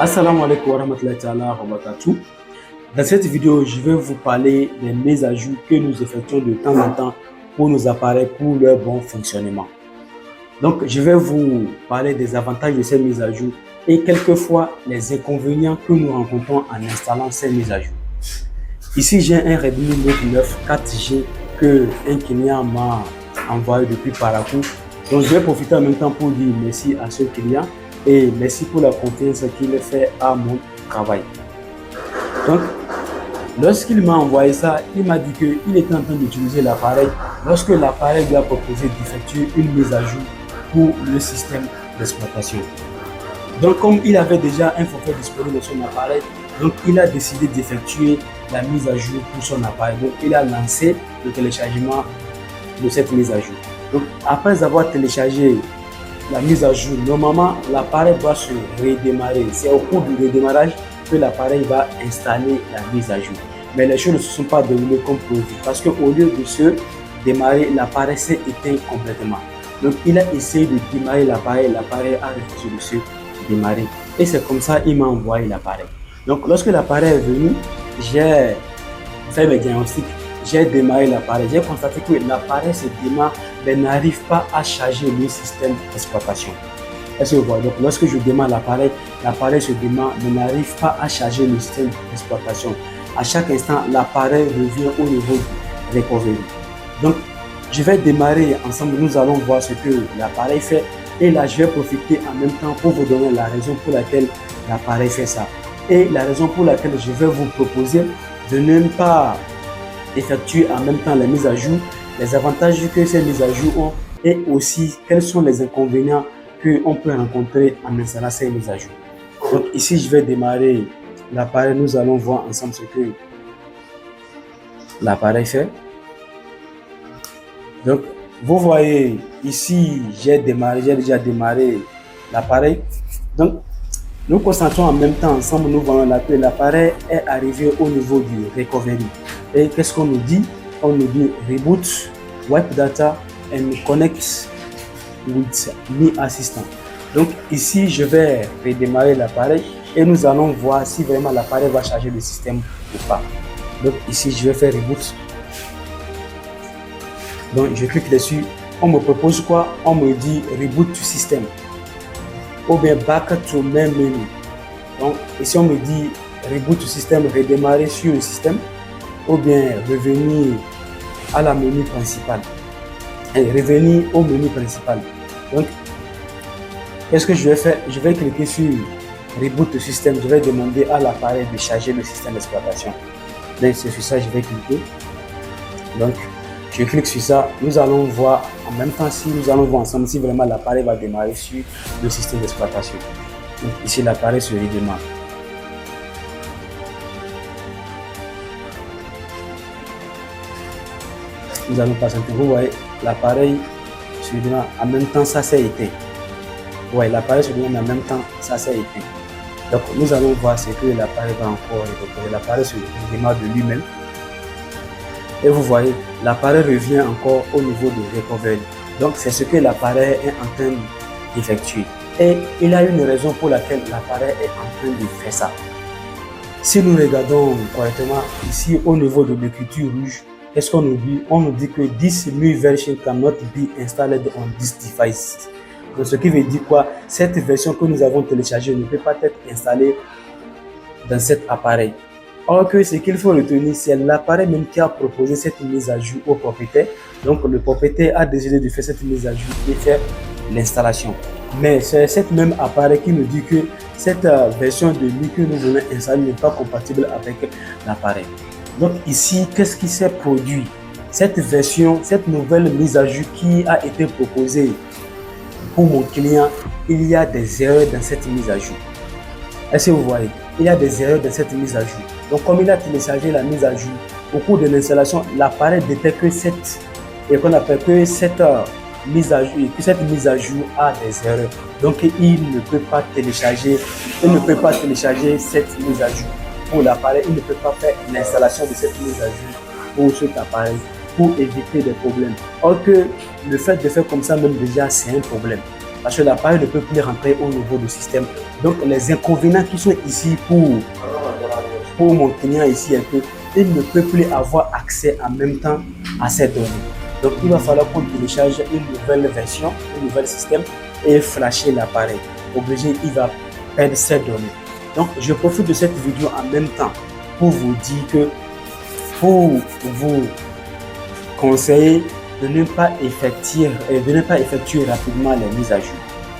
Assalamu alaikum wa rahmatullahi ta'ala wa barakatuh. Dans cette vidéo, je vais vous parler des mises à jour que nous effectuons de temps en temps pour nos appareils pour leur bon fonctionnement. Donc, je vais vous parler des avantages de ces mises à jour et quelquefois les inconvénients que nous rencontrons en installant ces mises à jour. Ici, j'ai un Redmi Note 9 4G que un client m'a envoyé depuis Parakou. Donc, je vais profiter en même temps pour dire merci à ce client et merci pour la confiance qu'il fait à mon travail. Donc, lorsqu'il m'a envoyé ça, il m'a dit qu'il était en train d'utiliser l'appareil lorsque l'appareil lui a proposé d'effectuer une mise à jour pour le système d'exploitation. Donc, comme il avait déjà un forfait disponible sur son appareil, donc il a décidé d'effectuer la mise à jour pour son appareil. Donc, il a lancé le téléchargement de cette mise à jour. Donc, après avoir téléchargé la mise à jour, normalement, l'appareil va se redémarrer. C'est au cours du redémarrage que l'appareil va installer la mise à jour. Mais les choses ne se sont pas déroulées comme prévu parce qu'au lieu de se démarrer, l'appareil s'est éteint complètement. Donc, il a essayé de démarrer l'appareil a refusé de se démarrer. Et c'est comme ça qu'il m'a envoyé l'appareil. Donc, lorsque l'appareil est venu, j'ai fait mes diagnostics, j'ai démarré l'appareil. J'ai constaté que l'appareil se démarre mais n'arrive pas à charger le système d'exploitation. Est-ce que vous voyez? Donc, lorsque je démarre l'appareil, l'appareil se démarre mais n'arrive pas à charger le système d'exploitation. À chaque instant, l'appareil revient au niveau du recovery. Donc, je vais démarrer ensemble. Nous allons voir ce que l'appareil fait. Et là, je vais profiter en même temps pour vous donner la raison pour laquelle l'appareil fait ça. Et la raison pour laquelle je vais vous proposer de ne pas effectuer en même temps la mise à jour, les avantages que ces mises à jour ont et aussi quels sont les inconvénients qu'on peut rencontrer en installant ces mises à jour. Donc ici, je vais démarrer l'appareil. Nous allons voir ensemble ce que l'appareil fait. Donc, vous voyez ici, j'ai déjà démarré l'appareil. Donc, nous constatons en même temps ensemble, nous voyons que l'appareil est arrivé au niveau du recovery. Et qu'est-ce qu'on nous dit? On nous dit reboot, wipe data and connect with Mi Assistant. Donc ici, je vais redémarrer l'appareil et nous allons voir si vraiment l'appareil va charger le système ou pas. Donc ici, je vais faire reboot. Donc je clique dessus. On me propose quoi? On me dit reboot to system ou bien back to main menu. Donc ici, on me dit reboot to system, redémarrer sur le système ou bien revenir à la menu principal et revenir au menu principal. Donc, qu'est-ce que je vais faire? Je vais cliquer sur Reboot le système. Je vais demander à l'appareil de charger le système d'exploitation. Donc, c'est sur ça que je vais cliquer. Donc, je clique sur ça. Nous allons voir en même temps si nous allons voir ensemble si vraiment l'appareil va démarrer sur le système d'exploitation. Donc, ici, l'appareil se redémarre. Nous allons patienter. Vous voyez, l'appareil se démarre en même temps, ça s'est éteint. Ouais, l'appareil se démarre en même temps, ça s'est éteint. Donc, nous allons voir ce que l'appareil va encore récupérer. L'appareil se démarre de lui-même. Et vous voyez, l'appareil revient encore au niveau de recovery. Donc, c'est ce que l'appareil est en train d'effectuer. Et il y a une raison pour laquelle l'appareil est en train de faire ça. Si nous regardons correctement ici au niveau de l'écriture rouge, qu'est-ce qu'on nous dit? On nous dit que this new version cannot be installed on this device. Donc, ce qui veut dire quoi? Cette version que nous avons téléchargée ne peut pas être installée dans cet appareil. Or que ce qu'il faut retenir, c'est l'appareil même qui a proposé cette mise à jour au propriétaire. Donc, le propriétaire a décidé de faire cette mise à jour et faire l'installation. Mais c'est cet même appareil qui nous dit que cette version de lui que nous voulons installer n'est pas compatible avec l'appareil. Donc ici, qu'est-ce qui s'est produit? Cette version, cette nouvelle mise à jour qui a été proposée pour mon client, il y a des erreurs dans cette mise à jour. Est-ce que vous voyez? Il y a des erreurs dans cette mise à jour. Donc comme il a téléchargé la mise à jour, au cours de l'installation, l'appareil détecte que cette mise à jour a des erreurs. Donc il ne peut pas télécharger cette mise à jour pour l'appareil. Il ne peut pas faire l'installation de cette mise à jour pour cet appareil pour éviter des problèmes. Or que le fait de faire comme ça même déjà c'est un problème. parce que l'appareil ne peut plus rentrer au niveau du système. Donc, les inconvénients qui sont ici pour mon client ici un peu, il ne peut plus avoir accès en même temps à ces données. Donc, il va falloir qu'on télécharge une nouvelle version, un nouvel système et flasher l'appareil. Obligé, il va perdre ces données. Donc, je profite de cette vidéo en même temps pour vous dire que pour vous conseiller de ne pas effectuer rapidement les mises à jour.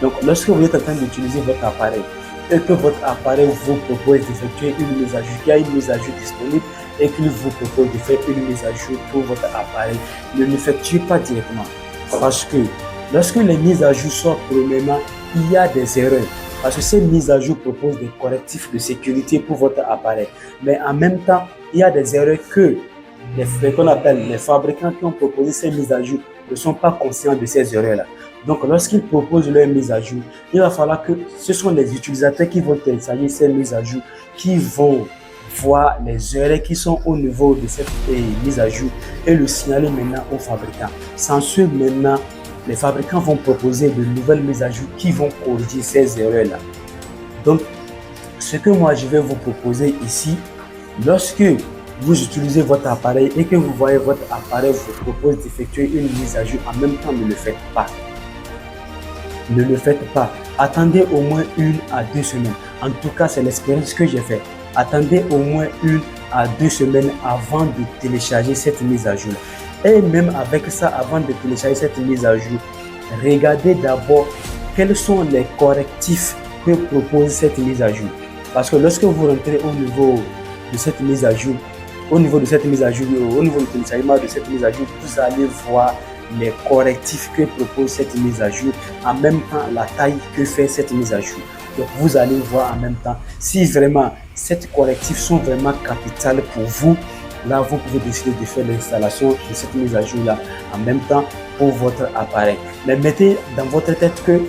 Donc, lorsque vous êtes en train d'utiliser votre appareil et que votre appareil vous propose d'effectuer une mise à jour, qu'il y a une mise à jour disponible et qu'il vous propose de faire une mise à jour pour votre appareil, ne l'effectuez pas directement. Parce que lorsque les mises à jour sortent, premièrement, il y a des erreurs. Parce que ces mises à jour proposent des correctifs de sécurité pour votre appareil. Mais en même temps, il y a des erreurs que qu'on appelle les fabricants qui ont proposé ces mises à jour ne sont pas conscients de ces erreurs-là. Donc, lorsqu'ils proposent leur mise à jour, il va falloir que ce sont les utilisateurs qui vont télécharger ces mises à jour, qui vont voir les erreurs qui sont au niveau de cette mise à jour et le signaler maintenant aux fabricants. Sans ce, maintenant, les fabricants vont proposer de nouvelles mises à jour qui vont corriger ces erreurs-là. Donc, ce que moi je vais vous proposer ici, lorsque vous utilisez votre appareil et que vous voyez votre appareil vous propose d'effectuer une mise à jour en même temps, ne le faites pas. Ne le faites pas. Attendez au moins 1 à 2 semaines. En tout cas, c'est l'expérience que j'ai fait. Attendez au moins 1 à 2 semaines avant de télécharger cette mise à jour. Et même avec ça, avant de télécharger cette mise à jour, regardez d'abord quels sont les correctifs que propose cette mise à jour. Parce que lorsque vous rentrez au niveau de cette mise à jour, au niveau du téléchargement de cette mise à jour, vous allez voir les correctifs que propose cette mise à jour, en même temps la taille que fait cette mise à jour. Donc vous allez voir en même temps si vraiment ces correctifs sont vraiment capitaux pour vous. Là, vous pouvez décider de faire l'installation de cette mise à jour-là en même temps pour votre appareil. Mais mettez dans votre tête que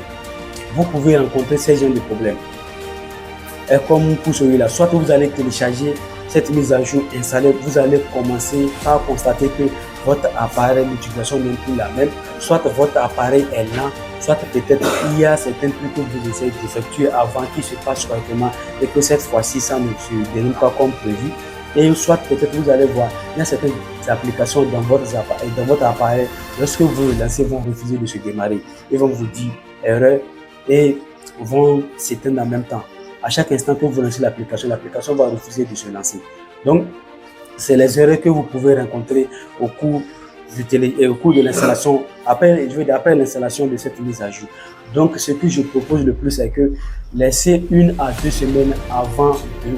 vous pouvez rencontrer ces genres de problèmes. Et comme pour celui-là, soit vous allez télécharger cette mise à jour installée, vous allez commencer par constater que votre appareil, l'utilisation n'est plus la même, soit votre appareil est lent, soit peut-être il y a certains trucs que vous essayez d'effectuer avant qui se passent correctement et que cette fois-ci ça ne se déroule pas comme prévu. Et soit peut-être vous allez voir, il y a certaines applications dans votre appareil, lorsque vous le lancez, vont refuser de se démarrer. Ils vont vous dire erreur et vont s'éteindre en même temps. À chaque instant que vous lancez l'application va refuser de se lancer. Donc, c'est les erreurs que vous pouvez rencontrer au cours de l'installation, après l'installation de cette mise à jour. Donc, ce que je propose le plus, c'est que laissez 1 à 2 semaines avant de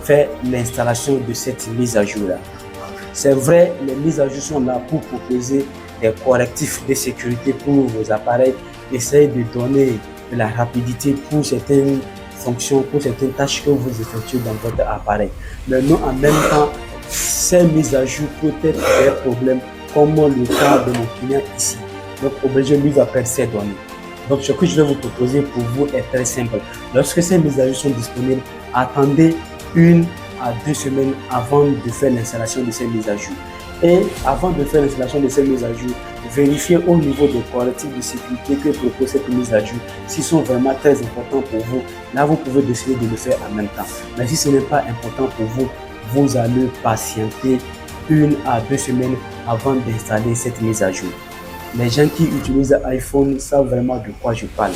faire l'installation de cette mise à jour-là. C'est vrai, les mises à jour sont là pour proposer des correctifs de sécurité pour vos appareils, essayez de donner de la rapidité pour certaines fonctions, pour certaines tâches que vous effectuez dans votre appareil. Mais non, en même temps, ces mises à jour peuvent être des problèmes, comme le cas de mon client ici. Donc, obligé, lui va perdre ses données. Donc, ce que je vais vous proposer pour vous est très simple. Lorsque ces mises à jour sont disponibles, attendez 1 à 2 semaines avant de faire l'installation de ces mises à jour. Et avant de faire l'installation de ces mises à jour, vérifiez au niveau des correctifs de sécurité que propose cette mise à jour. S'ils sont vraiment très importants pour vous, là vous pouvez décider de le faire en même temps. Mais si ce n'est pas important pour vous, vous allez patienter 1 à 2 semaines avant d'installer cette mise à jour. Les gens qui utilisent iPhone savent vraiment de quoi je parle.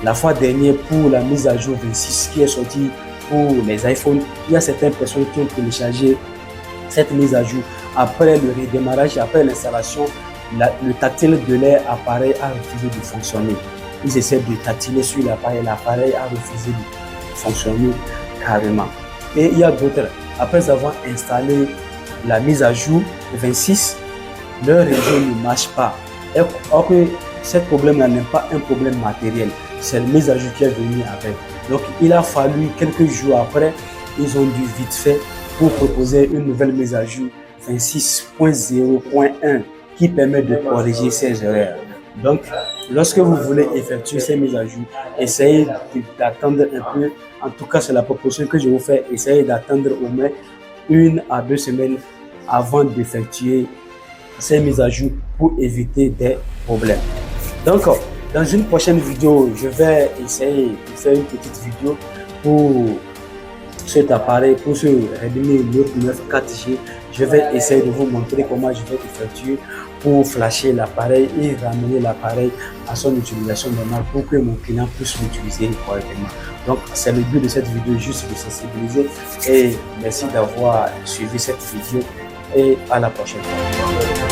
La fois dernière, pour la mise à jour 26 qui est sortie pour les iPhones, il y a certaines personnes qui ont téléchargé cette mise à jour. Après le redémarrage, après l'installation, le tactile de leur appareil a refusé de fonctionner. Ils essaient de tactiner sur l'appareil a refusé de fonctionner carrément. Et il y a d'autres, après avoir installé la mise à jour 26, leur réseau ne marche pas. Or que ce problème-là n'est pas un problème matériel, c'est la mise à jour qui est venue avec. Donc il a fallu quelques jours après, ils ont dû vite fait pour proposer une nouvelle mise à jour 26.0.1 qui permet de corriger ces erreurs. Donc, lorsque vous voulez effectuer ces mises à jour, essayez d'attendre un peu. En tout cas, c'est la proposition que je vous fais. Essayez d'attendre au moins 1 à 2 semaines avant d'effectuer ces mises à jour pour éviter des problèmes. Donc, Dans une prochaine vidéo, je vais essayer de faire une petite vidéo pour cet appareil, pour ce Redmi Note 9 4G. Je vais essayer de vous montrer comment je vais effectuer pour flasher l'appareil et ramener l'appareil à son utilisation normale pour que mon client puisse l'utiliser correctement. Donc, c'est le but de cette vidéo, juste de sensibiliser. Et merci d'avoir suivi cette vidéo et à la prochaine fois.